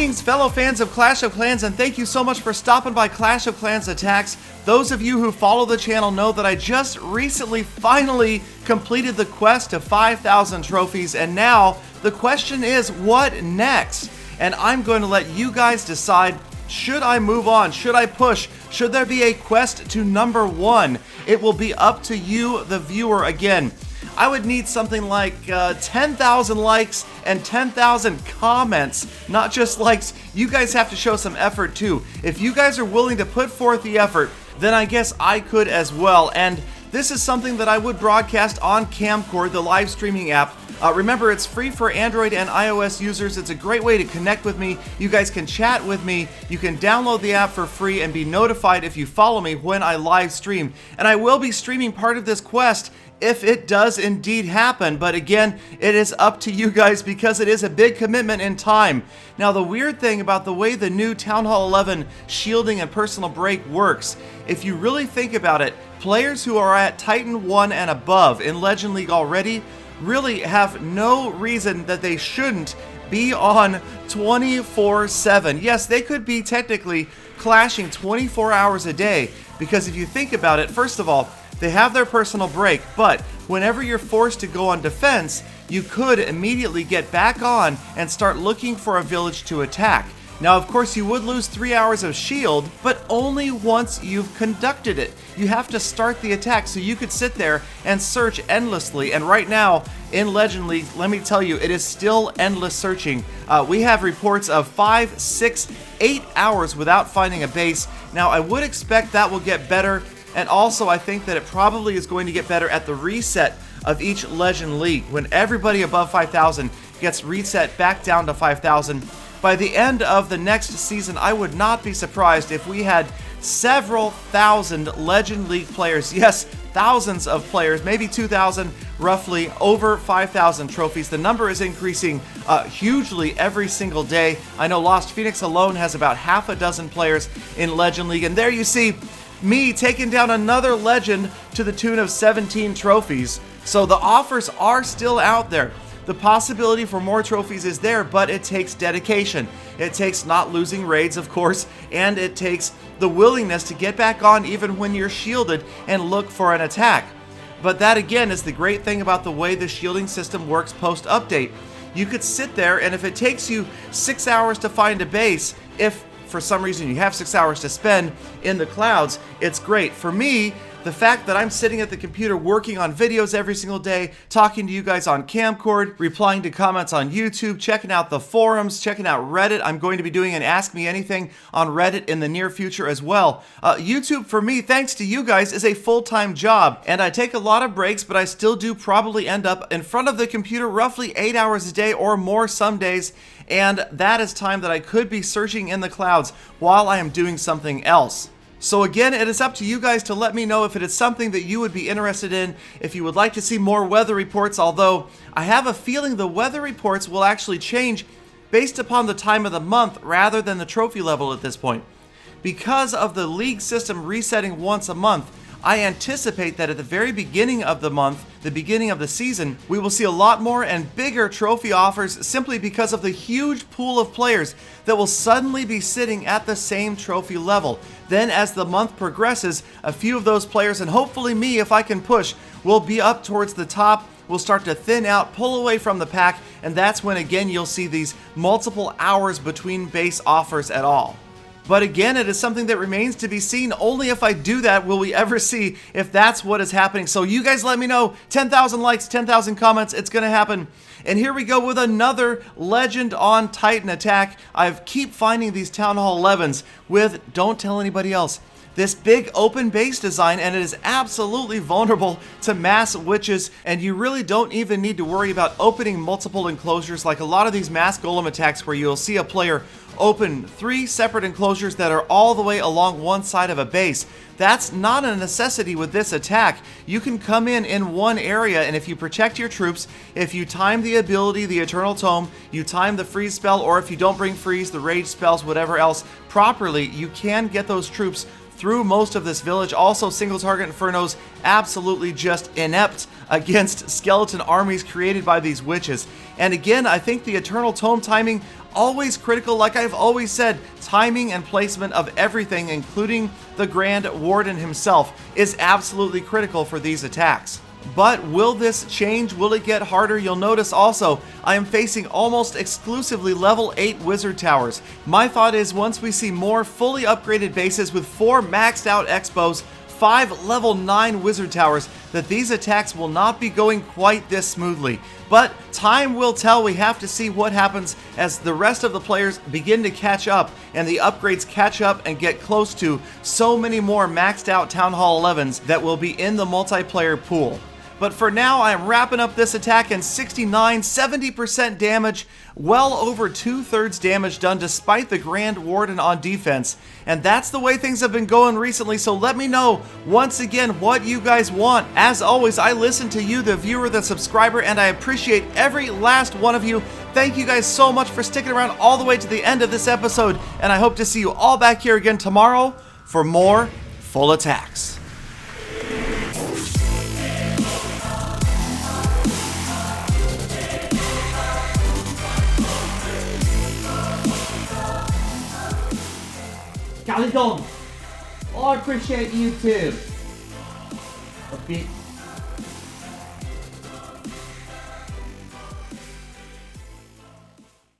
Greetings, fellow fans of Clash of Clans, and thank you so much for stopping by Clash of Clans Attacks. Those of you who follow the channel know that I just recently finally completed the quest to 5,000 trophies, and now the question is, what next? And I'm going to let you guys decide, should I move on? Should I push? Should there be a quest to number 1? It will be up to you, the viewer. Again, I would need something like 10,000 likes and 10,000 comments, not just likes. You guys have to show some effort too. If you guys are willing to put forth the effort, then I guess I could as well. And this is something that I would broadcast on Camcord, the live streaming app. Remember, it's free for Android and iOS users. It's a great way to connect with me. You guys can chat with me. You can download the app for free and be notified if you follow me when I live stream. And I will be streaming part of this quest if it does indeed happen. But again, it is up to you guys because it is a big commitment in time. Now, the weird thing about the way the new Town Hall 11 shielding and personal break works, if you really think about it, players who are at Titan 1 and above in Legend League already really have no reason that they shouldn't be on 24/7. Yes, they could be technically clashing 24 hours a day, because if you think about it, first of all, they have their personal break, but whenever you're forced to go on defense, you could immediately get back on and start looking for a village to attack. Now, of course, you would lose 3 hours of shield, but only once you've conducted it. You have to start the attack, so you could sit there and search endlessly. And right now, in Legend League, let me tell you, it is still endless searching. We have reports of 5, 6, 8 hours without finding a base. Now, I would expect that will get better, and also I think that it probably is going to get better at the reset of each Legend League, when everybody above 5,000 gets reset back down to 5,000. By the end of the next season, I would not be surprised if we had several thousand Legend League players. Yes, thousands of players, maybe 2,000, roughly over 5,000 trophies. The number is increasing hugely every single day. I know Lost Phoenix alone has about half a dozen players in Legend League, and there you see me taking down another legend to the tune of 17 trophies. So the offers are still out there. The possibility for more trophies is there, but it takes dedication. It takes not losing raids, of course, and it takes the willingness to get back on even when you're shielded and look for an attack. But that, again, is the great thing about the way the shielding system works post-update. You could sit there, and if it takes you 6 hours to find a base, if for some reason you have 6 hours to spend in the clouds, it's great. For me, the fact that I'm sitting at the computer working on videos every single day, talking to you guys on Camcord, replying to comments on YouTube, checking out the forums, checking out Reddit. I'm going to be doing an Ask Me Anything on Reddit in the near future as well. YouTube, for me, thanks to you guys, is a full-time job, and I take a lot of breaks, but I still do probably end up in front of the computer roughly 8 hours a day or more some days, and that is time that I could be searching in the clouds while I am doing something else. So again, it is up to you guys to let me know if it is something that you would be interested in, if you would like to see more weather reports, although I have a feeling the weather reports will actually change based upon the time of the month rather than the trophy level at this point. Because of the league system resetting once a month, I anticipate that at the very beginning of the month, the beginning of the season, we will see a lot more and bigger trophy offers simply because of the huge pool of players that will suddenly be sitting at the same trophy level. Then as the month progresses, a few of those players, and hopefully me if I can push, will be up towards the top. We'll start to thin out, pull away from the pack, and that's when again you'll see these multiple hours between base offers at all. But again, it is something that remains to be seen. Only if I do that will we ever see if that's what is happening. So you guys let me know. 10,000 likes, 10,000 comments. It's going to happen. And here we go with another legend on Titan attack. I keep finding these Town Hall 11s with, don't tell anybody else, this big open base design, and it is absolutely vulnerable to mass witches, and you really don't even need to worry about opening multiple enclosures like a lot of these mass golem attacks where you'll see a player open 3 separate enclosures that are all the way along one side of a base. That's not a necessity with this attack. You can come in one area, and if you protect your troops, if you time the ability, the Eternal Tome, you time the freeze spell, or if you don't bring freeze, the rage spells, whatever else, properly, you can get those troops through most of this village. Also, single target Infernos, absolutely just inept against skeleton armies created by these witches. And again, I think the Eternal Tome timing always critical. Like I've always said, timing and placement of everything, including the Grand Warden himself, is absolutely critical for these attacks. But will this change? Will it get harder? You'll notice also, I am facing almost exclusively level 8 wizard towers. My thought is once we see more fully upgraded bases with 4 maxed out Expos, 5 level 9 wizard towers, that these attacks will not be going quite this smoothly. But time will tell. We have to see what happens as the rest of the players begin to catch up and the upgrades catch up and get close to so many more maxed out Town Hall 11s that will be in the multiplayer pool. But for now, I am wrapping up this attack in 70% damage, well over 2/3 damage done despite the Grand Warden on defense. And that's the way things have been going recently, so let me know once again what you guys want. As always, I listen to you, the viewer, the subscriber, and I appreciate every last one of you. Thank you guys so much for sticking around all the way to the end of this episode, and I hope to see you all back here again tomorrow for more full attacks. Galadon, I appreciate you too. A bit